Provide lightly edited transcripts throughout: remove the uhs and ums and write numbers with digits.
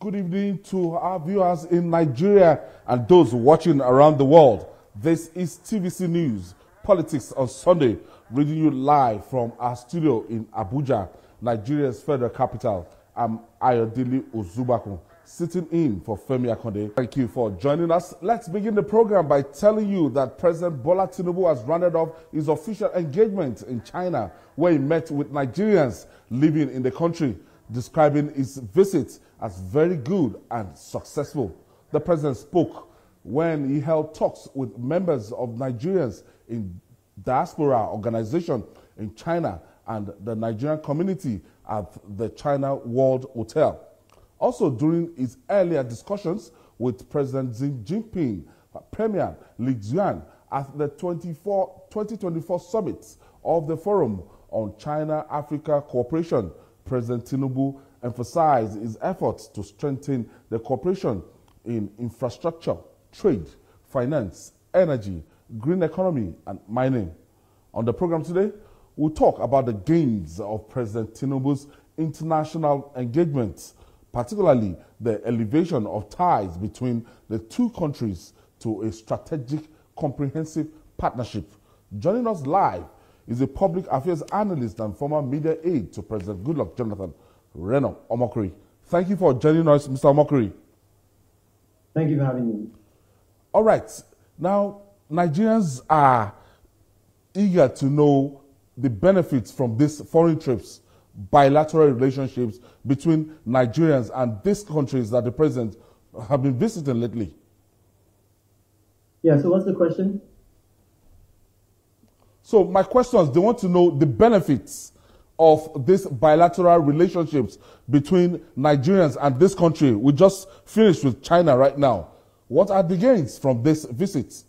Good evening to our viewers in Nigeria and those watching around the world. This is TVC News, Politics on Sunday, reading you live from our studio in Abuja, Nigeria's federal capital. I'm Ayodele Ozugbakun, sitting in for Femi Akonde. Thank you for joining us. Let's begin the program by telling you that President Bola Tinubu has rounded off his official engagement in China, where he met with Nigerians living in the country, describing his visit as very good and successful. The president spoke when he held talks with members of Nigerians in diaspora organization in China and the Nigerian community at the China World Hotel. Also, during his earlier discussions with President Xi Jinping, Premier Li Qiang at the 2024 summit of the Forum on China-Africa Cooperation, President Tinubu emphasized his efforts to strengthen the cooperation in infrastructure, trade, finance, energy, green economy, and mining. On the program today, we'll talk about the gains of President Tinubu's international engagements, particularly the elevation of ties between the two countries to a strategic, comprehensive partnership. Joining us live is a public affairs analyst and former media aide to President Goodluck Jonathan, Reno Omokri. Thank you for joining us, Mr. Omokri. Thank you for having me. All right. Now, Nigerians are eager to know the benefits from these foreign trips, bilateral relationships between Nigerians and these countries that the president have been visiting lately. Yeah, so what's the question? So my question is, they want to know the benefits of these bilateral relationships between Nigerians and this country. We just finished with China right now. What are the gains from this visit?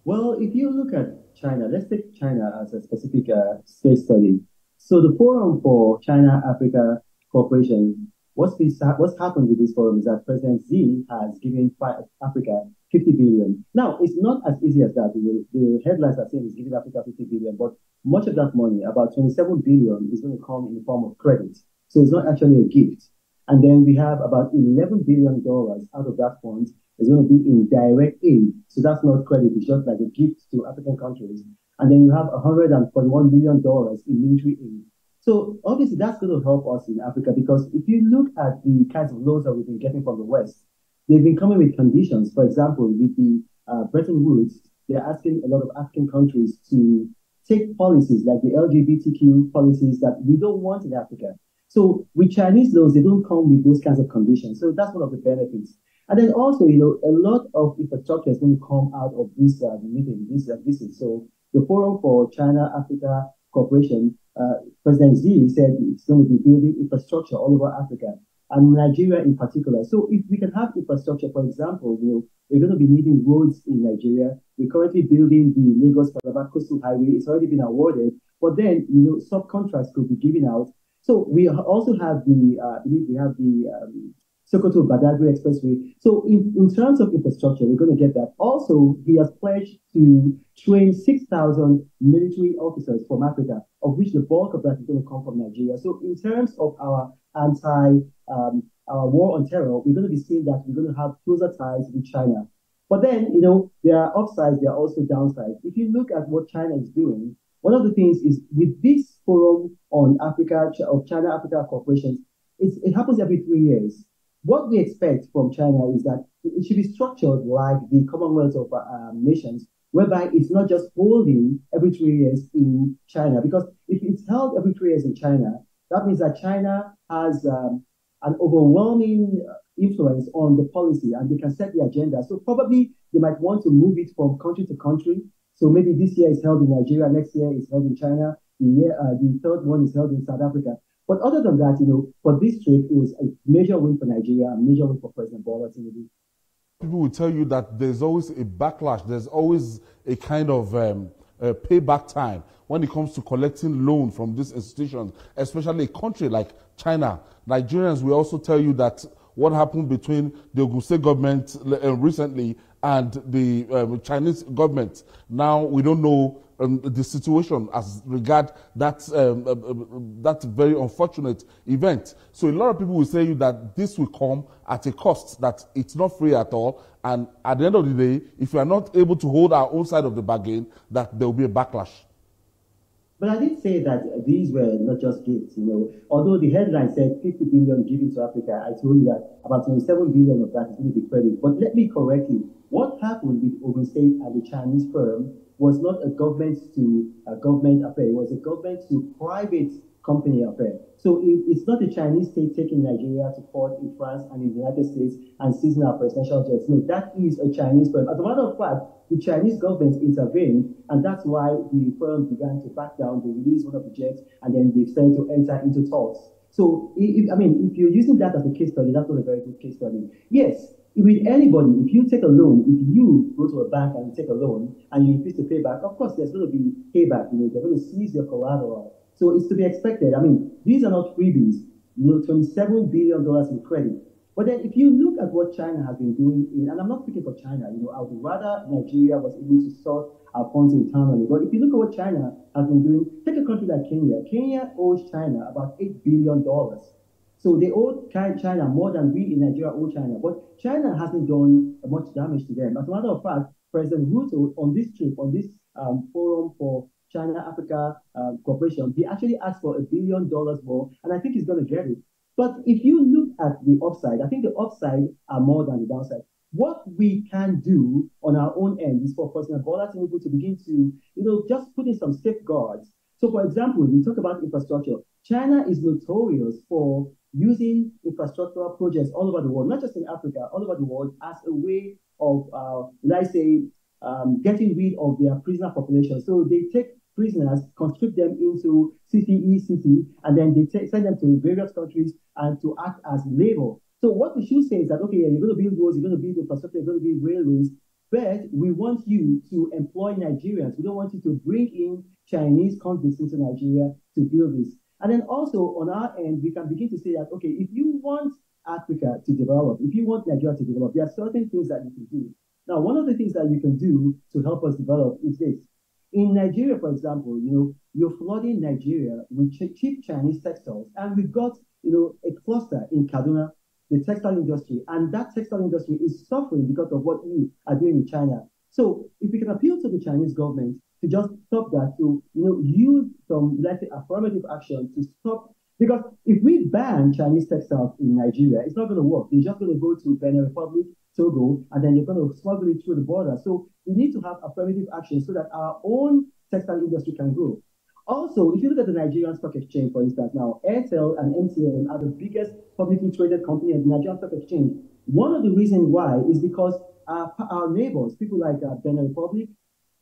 Well, if you look at China, let's take China as a specific case study. So the Forum for China-Africa Cooperation, what's happened with this forum is that President Xi has given Africa 50 billion. Now, it's not as easy as that. The headlines are saying he's giving Africa 50 billion, but much of that money, about 27 billion, is going to come in the form of credit. So it's not actually a gift. And then we have about $11 billion out of that fund is going to be in direct aid. So that's not credit, it's just like a gift to African countries. And then you have $141 million in military aid. So obviously that's going to help us in Africa, because if you look at the kinds of loans that we've been getting from the West, they've been coming with conditions. For example, with the Bretton Woods, they're asking a lot of African countries to take policies like the LGBTQ policies that we don't want in Africa. So with Chinese loans, they don't come with those kinds of conditions. So that's one of the benefits. And then also, a lot of infrastructure is going to come out of this meeting, this visit. So the Forum for China-Africa Cooperation, President Xi said it's going to be building infrastructure all over Africa, and Nigeria in particular. So if we can have infrastructure, for example, we're going to be needing roads in Nigeria. We're currently building the Lagos-Calabar Coastal Highway. It's already been awarded, but then, subcontracts could be given out. So we also have the Sokoto Badagry Expressway. So in terms of infrastructure, we're going to get that. Also, he has pledged to train 6,000 military officers from Africa, of which the bulk of that is going to come from Nigeria. So in terms of our our war on terror, we're going to be seeing that we're going to have closer ties with China. But then, there are upsides, there are also downsides. If you look at what China is doing, one of the things is with this Forum on Africa, of China-Africa Cooperation, it happens every 3 years. What we expect from China is that it should be structured like the Commonwealth of Nations, whereby it's not just holding every 3 years in China. Because if it's held every 3 years in China, that means that China has an overwhelming influence on the policy, and they can set the agenda. So probably they might want to move it from country to country. So maybe this year is held in Nigeria, next year is held in China, the third one is held in South Africa. But other than that, for this trip, it was a major win for Nigeria, a major win for President Bola Tinubu. People will tell you that there's always a backlash. There's always a kind of payback time when it comes to collecting loan from these institutions, especially a country like China. Nigerians will also tell you that what happened between the Ogun State government recently and the Chinese government. Now we don't know the situation as regard that that very unfortunate event. So a lot of people will say that this will come at a cost, that it's not free at all. And at the end of the day, if we are not able to hold our own side of the bargain, that there will be a backlash. But I did say that these were not just gifts, Although the headline said 50 billion given to Africa, I told you that about 27 billion of that is going to be credit. But let me correct you. What happened with Ogun State and the Chinese firm was not a government to a government affair. It was a government to private company affair. So it's not the Chinese state taking Nigeria to court in France and in the United States and seizing our presidential jets. No, that is a Chinese firm. As a matter of fact, the Chinese government intervened, and that's why the firm began to back down. They released one of the jets, and then they started to enter into talks. So, if you're using that as a case study, that's not a very good case study. Yes, with anybody, if you take a loan, if you go to a bank and take a loan and you refuse to pay back, of course, there's going to be payback. They're going to seize your collateral. So it's to be expected. These are not freebies. $27 billion in credit. But then if you look at what China has been doing, and I'm not speaking for China, I would rather Nigeria was able to sort our funds internally. But if you look at what China has been doing, take a country like Kenya. Kenya owes China about $8 billion. So they owe China more than we in Nigeria owe China. But China hasn't done much damage to them. As a matter of fact, President Ruto on this trip, on this forum for China-Africa cooperation, he actually asked for $1 billion more, and I think he's going to get it. But if you look at the upside, I think the upside are more than the downside. What we can do on our own end is for President Bola Tinubu to begin to, just put in some safeguards. So, for example, we talk about infrastructure. China is notorious for using infrastructural projects all over the world, not just in Africa, all over the world, as a way of, getting rid of their prisoner population. So they take prisoners, conscript them into city, and then they send them to various countries and to act as labor. So what we should say is that, okay, you're going to build roads, you're going to build infrastructure, you're going to build railways, but we want you to employ Nigerians. We don't want you to bring in Chinese convicts into Nigeria to build this. And then also on our end, we can begin to say that, okay, if you want Africa to develop, if you want Nigeria to develop, there are certain things that you can do. Now, one of the things that you can do to help us develop is this. In Nigeria, for example, you're flooding Nigeria with cheap Chinese textiles, and we've got, a cluster in Kaduna, the textile industry, and that textile industry is suffering because of what you are doing in China. So if we can appeal to the Chinese government to just stop that, to, use some, let's say, affirmative action to stop, because if we ban Chinese textiles in Nigeria, it's not going to work. They're just going to go to Benin Republic, Togo, and then they're going to smuggle it through the border. So we need to have affirmative action so that our own textile industry can grow. Also, if you look at the Nigerian Stock Exchange, for instance, now Airtel and MTN are the biggest publicly traded company at the Nigerian Stock Exchange. One of the reasons why is because our neighbors, people like Benin Republic,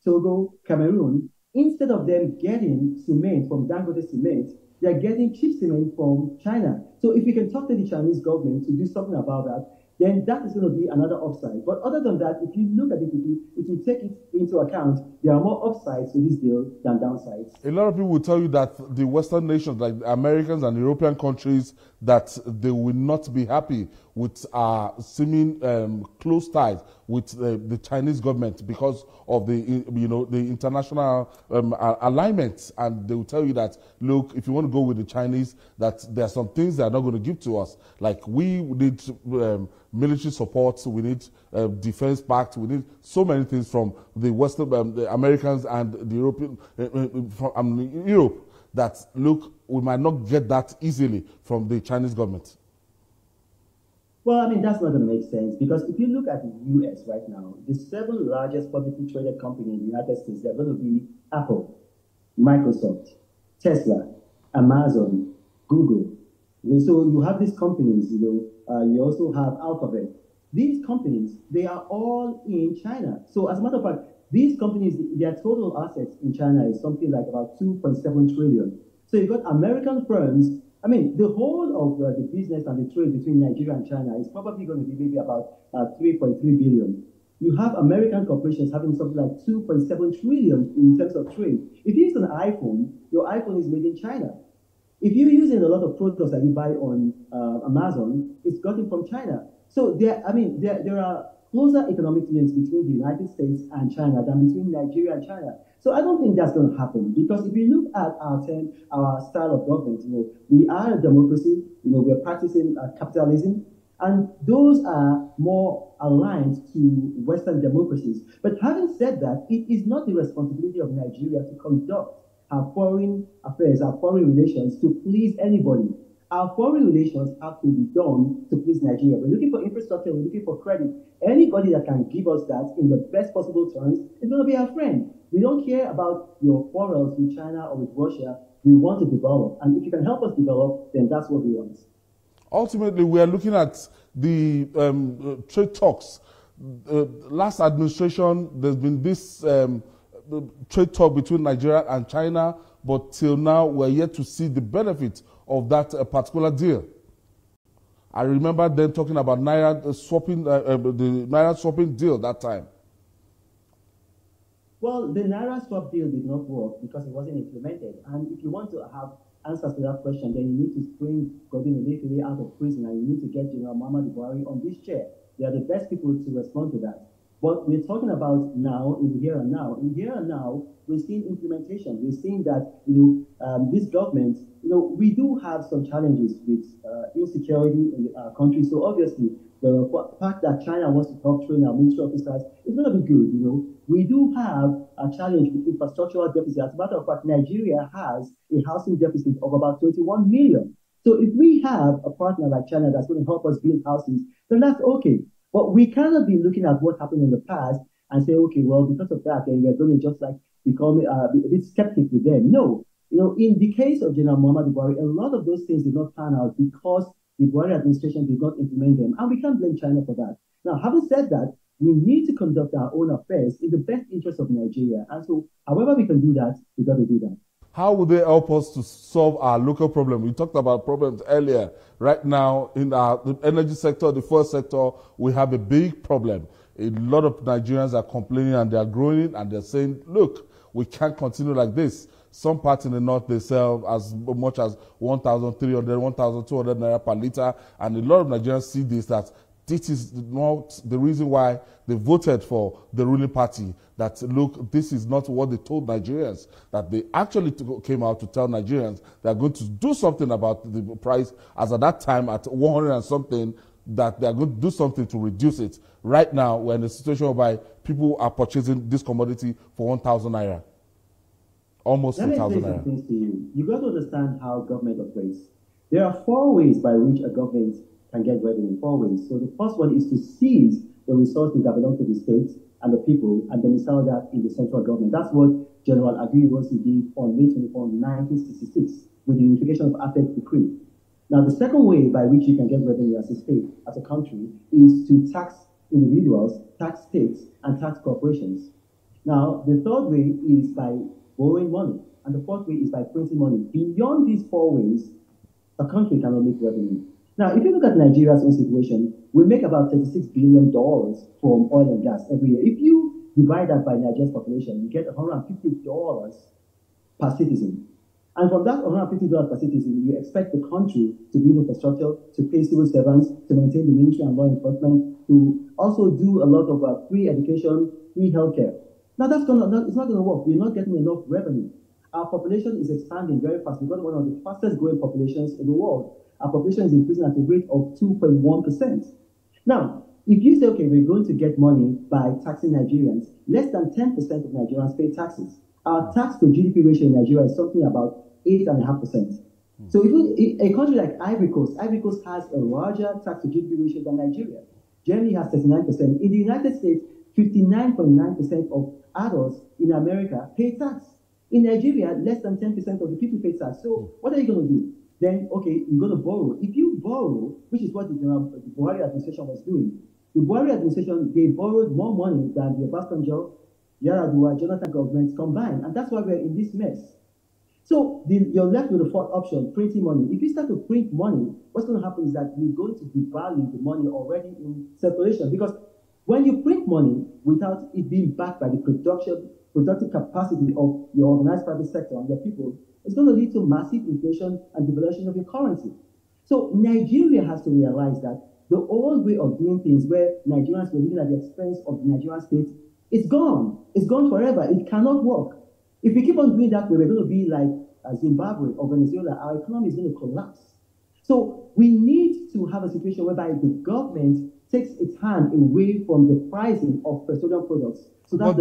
Togo, Cameroon, instead of them getting cement from Dangote Cement, they're getting cheap cement from China. So if we can talk to the Chinese government to do something about that, then that is going to be another upside. But other than that, if you look at it, if you take it into account, there are more upsides to this deal than downsides. A lot of people will tell you that the Western nations, like the Americans and European countries, that they will not be happy with our seeming close ties with the Chinese government because of the the international alignment, and they will tell you that, look, if you want to go with the Chinese, that there are some things they are not going to give to us. Like we need military support, we need defense pact, we need so many things from the Western, the Americans and the European, from Europe, that, look, we might not get that easily from the Chinese government. Well, that's not going to make sense, because if you look at the U.S. right now, the 7 largest publicly traded companies in the United States, they're going to be Apple, Microsoft, Tesla, Amazon, Google. So you have these companies, you also have Alphabet. These companies, they are all in China. So as a matter of fact, these companies, their total assets in China is something like about 2.7 trillion. So you've got American firms. The whole of the business and the trade between Nigeria and China is probably going to be maybe about 3.3 billion. You have American corporations having something like 2.7 trillion in terms of trade. If you use an iPhone, your iPhone is made in China. If you're using a lot of products that you buy on Amazon, it's gotten from China. So there are closer economic links between the United States and China than between Nigeria and China. So I don't think that's going to happen, because if you look at our style of government, we are a democracy. We're practicing capitalism, and those are more aligned to Western democracies. But having said that, it is not the responsibility of Nigeria to conduct our foreign affairs, our foreign relations, to please anybody. Our foreign relations have to be done to please Nigeria. We're looking for infrastructure, we're looking for credit. Anybody that can give us that in the best possible terms is going to be our friend. We don't care about your quarrels with China or with Russia. We want to develop. And if you can help us develop, then that's what we want. Ultimately, we are looking at the trade talks. Last administration, there's been this trade talk between Nigeria and China, but till now, we're yet to see the benefit of that particular deal. I remember them talking about Naira swapping, the Naira swapping deal that time. Well, the Naira swap deal did not work because it wasn't implemented. And if you want to have answers to that question, then you need to bring Godwin Emefiele out of prison, and you need to get General Muhammadu Buhari on this chair. They are the best people to respond to that. But we're talking about now, in the here and now. In the here and now, we're seeing implementation. We're seeing that this government, we do have some challenges with insecurity in our country. So obviously, the fact that China wants to help train our military officers is going to be good. We do have a challenge with infrastructural deficit. As a matter of fact, Nigeria has a housing deficit of about 21 million. So if we have a partner like China that's going to help us build houses, then that's okay. But we cannot be looking at what happened in the past and say, okay, well, because of that, then we're going to just like become a bit skeptic with them. No, in the case of General Muhammadu Buhari, a lot of those things did not pan out because the Buhari administration did not implement them. And we can't blame China for that. Now, having said that, we need to conduct our own affairs in the best interest of Nigeria. And so, however we can do that, we got to do that. How will they help us to solve our local problem? We talked about problems earlier. Right now, in the energy sector, the first sector, we have a big problem. A lot of Nigerians are complaining, and they're growing, and they're saying, look, we can't continue like this. Some parts in the north, they sell as much as 1,300, 1,200 naira per liter. And a lot of Nigerians see this, that this is not the reason why they voted for the ruling party. That, look, this is not what they told Nigerians. That they actually came out to tell Nigerians they're going to do something about the price, as at that time at 100 and something, that they're going to do something to reduce it. Right now, we're in a situation whereby people are purchasing this commodity for 1,000 naira. Almost 1,000 naira. Let me say something to you. You got to understand how government operates. There are 4 ways by which a government can get revenue, 4 ways. So the first one is to seize the resources that belong to the state and the people, and domicile that in the central government. That's what General Aguiyi did on May 24, 1966, with the unification of Affairs Decree. Now, the second way by which you can get revenue as a state, as a country, is to tax individuals, tax states, and tax corporations. Now, the third way is by borrowing money, and the fourth way is by printing money. Beyond these 4 ways, a country cannot make revenue. Now, if you look at Nigeria's own situation, we make about $36 billion from oil and gas every year. If you divide that by Nigeria's population, you get $150 per citizen. And from that $150 per citizen, you expect the country to build infrastructure, to pay civil servants, to maintain the military and law enforcement, to also do a lot of free education, free healthcare. Now, it's not going to work. We're not getting enough revenue. Our population is expanding very fast. We've got one of the fastest growing populations in the world. Our population is increasing at a rate of 2.1%. Now, if you say, okay, we're going to get money by taxing Nigerians, less than 10% of Nigerians pay taxes. Our tax to GDP ratio in Nigeria is something about 8.5%. So if a country like Ivory Coast has a larger tax to GDP ratio than Nigeria. Germany has 39%. In the United States, 59.9% of adults in America pay tax. In Nigeria, less than 10% of the people pay tax. So what are you going to do? Then, okay, you're going to borrow. If you borrow, which is what the Buhari administration was doing, the Buhari administration, they borrowed more money than the Obasanjo, Yar'Adua, Jonathan governments combined. And that's why we're in this mess. So you're left with the fourth option, printing money. If you start to print money, what's going to happen is that you're going to devalue the money already in circulation. Because when you print money without it being backed by the productive capacity of your organized private sector and your people, it's going to lead to massive inflation and devaluation of your currency. So Nigeria has to realize that The old way of doing things where Nigerians were living at the expense of the Nigerian state, it's gone. It's gone forever. It cannot work. If we keep on doing that way, we're going to be like Zimbabwe or Venezuela. Our economy is going to collapse. So we need to have a situation whereby the government takes its hand away from the pricing of petroleum products. So that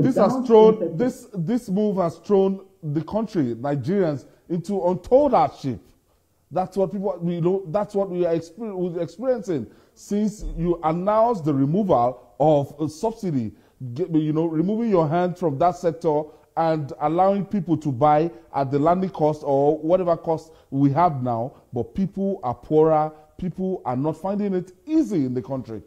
this move has thrown the country, Nigerians, into untold hardship. That's what that's what we are experiencing since you announced the removal of a subsidy. Removing your hand from that sector and allowing people to buy at the landing cost or whatever cost we have now. But people are poorer. People are not finding it easy in the country.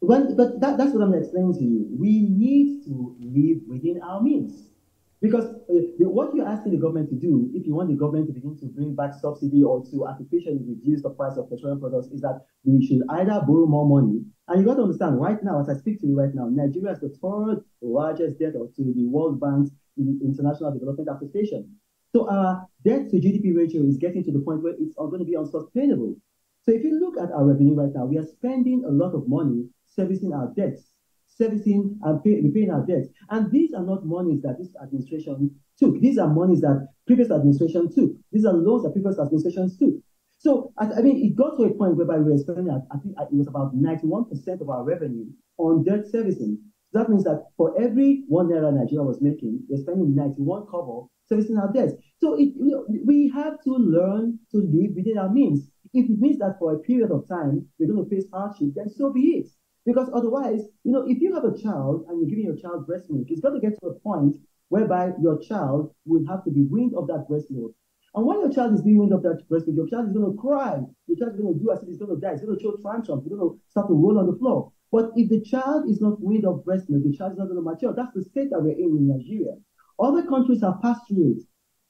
Well, but that's what I'm explaining to you. We need to live within our means. Because what you're asking the government to do, if you want the government to begin to bring back subsidy or to artificially reduce the price of petroleum products, is that we should either borrow more money. And you got to understand, right now, as I speak to you right now, Nigeria is the third largest debtor to the World Bank's International Development Association. So our debt to GDP ratio is getting to the point where it's going to be unsustainable. So if you look at our revenue right now, we are spending a lot of money servicing our debts, servicing and repaying our debts. And these are not monies that this administration took. These are monies that previous administration took. These are loans that previous administrations took. So, I mean, it got to a point whereby we were spending, I think it was about 91% of our revenue on debt servicing. So that means that for every 1 naira Nigeria was making, we're spending 91 kobo servicing our debts. So we have to learn to live within our means. If it means that for a period of time, we're going to face hardship, then so be it. Because otherwise, if you have a child and you're giving your child breast milk, it's got to get to a point whereby your child will have to be weaned of that breast milk. And when your child is being weaned of that breast milk, your child is going to cry. Your child is going to do as if it's going to die. It's going to show tantrums. It's going to start to roll on the floor. But if the child is not weaned of breast milk, the child is not going to mature. That's the state that we're in Nigeria. Other countries have passed through it.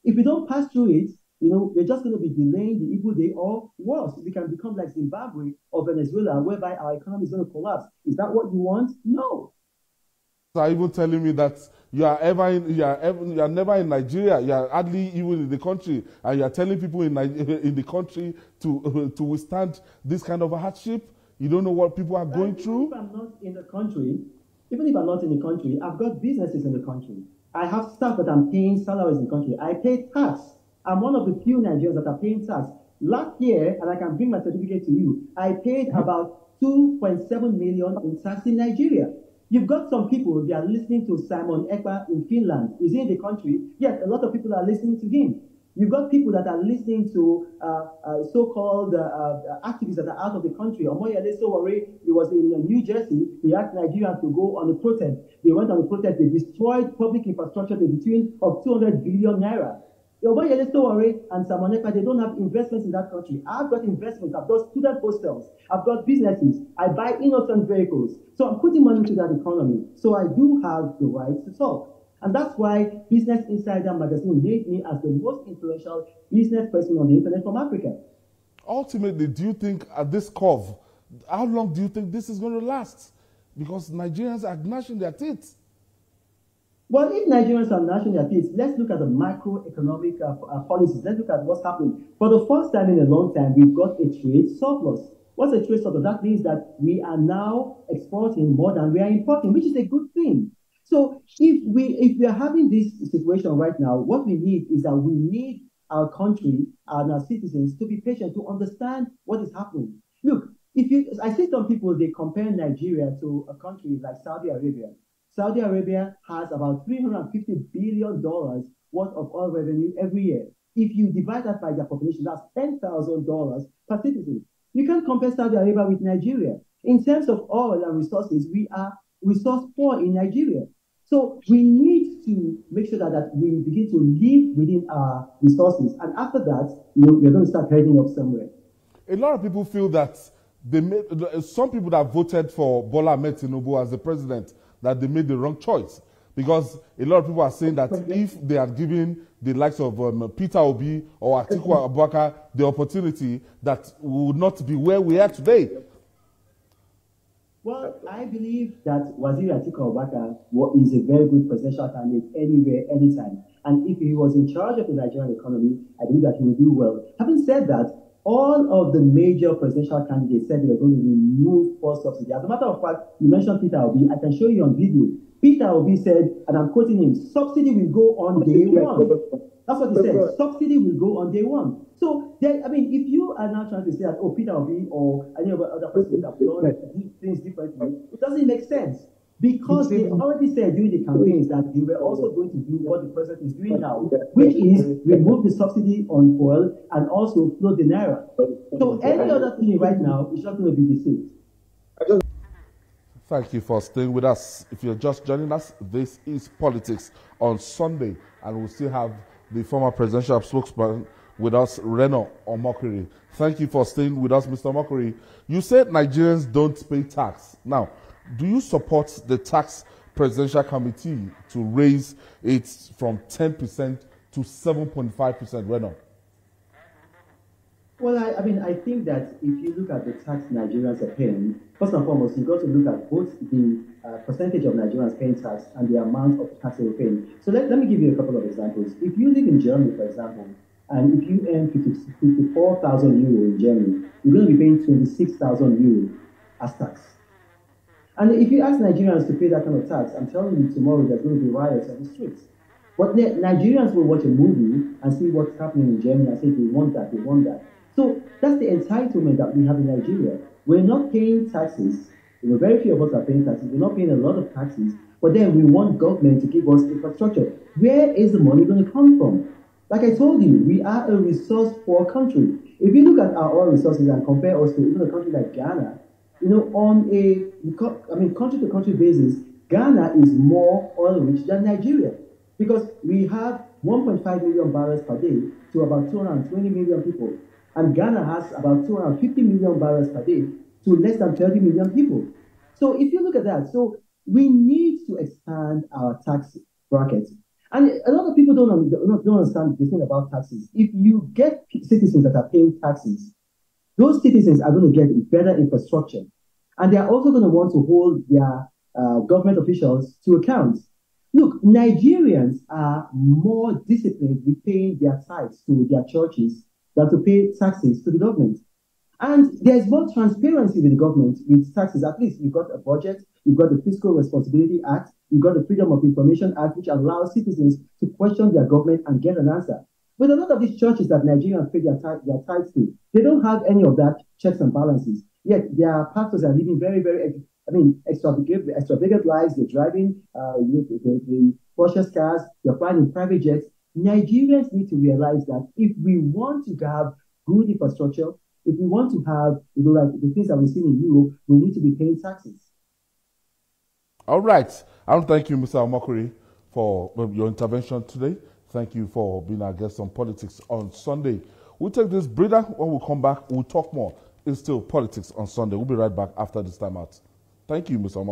If we don't pass through it, we're just going to be delaying the evil day, or worse, we can become like Zimbabwe or Venezuela, whereby our economy is going to collapse. Is that what you want? No. Are even telling me that you are never in Nigeria, you are hardly even in the country, and you are telling people in the country to withstand this kind of a hardship? You don't know what people are going through? Even if I'm not in the country, I've got businesses in the country. I have staff that I'm paying salaries in the country. I pay tax. I'm one of the few Nigerians that are paying tax. Last year, and I can bring my certificate to you, I paid about 2.7 million in tax in Nigeria. You've got some people, they are listening to Simon Ekpa in Finland. He's in the country. Yes, a lot of people are listening to him. You've got people that are listening to so-called activists that are out of the country. Ayodele he was in New Jersey. He asked Nigerians to go on a protest. They went on a protest. They destroyed public infrastructure to the tune of 200 billion naira. Ayodele and Simon Ekpa, they don't have investments in that country. I've got investments. I've got student hostels. I've got businesses. I buy innocent vehicles. So I'm putting money into that economy. So I do have the right to talk. And that's why Business Insider magazine made me as the most influential business person on the internet from Africa. Ultimately, do you think at this curve, how long do you think this is going to last? Because Nigerians are gnashing their teeth. Well, if Nigerians are gnashing their teeth, let's look at the macroeconomic policies. Let's look at what's happening. For the first time in a long time, we've got a trade surplus. What's a trade surplus? That means that we are now exporting more than we are importing, which is a good thing. So if we are having this situation right now, what we need is that we need our country and our citizens to be patient, to understand what is happening. Look, I see some people, they compare Nigeria to a country like Saudi Arabia. Saudi Arabia has about $350 billion worth of oil revenue every year. If you divide that by their population, that's $10,000 per citizen. You can't compare Saudi Arabia with Nigeria. In terms of oil and resources, we are resource poor in Nigeria. So we need to make sure that we begin to live within our resources. And after that, we're going to start heading up somewhere. A lot of people feel that some people that voted for Bola Ahmed Tinubu as the president, that they made the wrong choice. Because a lot of people are saying that if they had given the likes of Peter Obi or Atiku Abubakar the opportunity, that we would not be where we are today. Well, I believe that Waziri Atiku Abubakar is a very good presidential candidate anywhere, anytime. And if he was in charge of the Nigerian economy, I believe that he would do well. Having said that, all of the major presidential candidates said they were going to remove fuel subsidy. As a matter of fact, you mentioned Peter Obi. I can show you on video. Peter Obi said, and I'm quoting him, subsidy will go on day one. That's what he said. Subsidy will go on day one. So, I mean, if you are now trying to say that, oh, Peter Obi or any other president have done things differently, it doesn't make sense. Because they already said during the campaigns that they were also going to do what the president is doing now, which is remove the subsidy on oil and also float the naira. So any other thing right now is not going to be the same. Thank you for staying with us. If you're just joining us, this is Politics on Sunday, and we'll still have the former presidential spokesman with us, Reno Omokri. Thank you for staying with us, Mr. Omokri. You said Nigerians don't pay tax. Now, do you support the tax presidential committee to raise it from 10% to 7.5%, Reno? Well, I mean, I think that if you look at the tax Nigerians are paying, first and foremost, you've got to look at both the percentage of Nigerians paying tax and the amount of tax they're paying. So let me give you a couple of examples. If you live in Germany, for example, and if you earn 54,000 euro in Germany, you're going to be paying 26,000 euro as tax. And if you ask Nigerians to pay that kind of tax, I'm telling you tomorrow there's going to be riots on the streets. But Nigerians will watch a movie and see what's happening in Germany and say they want that, they want that. So that's the entitlement that we have in Nigeria. We're not paying taxes. Very few of us are paying taxes. We're not paying a lot of taxes. But then we want government to give us infrastructure. Where is the money going to come from? Like I told you, we are a resource-poor country. If you look at our oil resources and compare us to even a country like Ghana, on a country-to-country basis, Ghana is more oil-rich than Nigeria because we have 1.5 million barrels per day to about 220 million people. And Ghana has about 250 million barrels per day to less than 30 million people. So if you look at that, so we need to expand our tax brackets. And a lot of people don't understand the thing about taxes. If you get citizens that are paying taxes, those citizens are going to get better infrastructure. And they are also going to want to hold their government officials to account. Look, Nigerians are more disciplined with paying their tithes to their churches than to pay taxes to the government. And there's more transparency with the government with taxes. At least you've got a budget, you've got the Fiscal Responsibility Act, you've got the Freedom of Information Act, which allows citizens to question their government and get an answer. With a lot of these churches that Nigerians pay their tithes to, they don't have any of that checks and balances. Yet their pastors are living very, very, extravagant lives. They're driving the Porsche cars, they're flying in private jets. Nigerians need to realize that if we want to have good infrastructure, if we want to have, like the things that we've seen in Europe, we need to be paying taxes. All right. I want to thank you, Mr. Omokri, for your intervention today. Thank you for being our guest on Politics on Sunday. We'll take this breather. When we come back, we'll talk more. It's still Politics on Sunday. We'll be right back after this time out. Thank you, Mr. Omokri.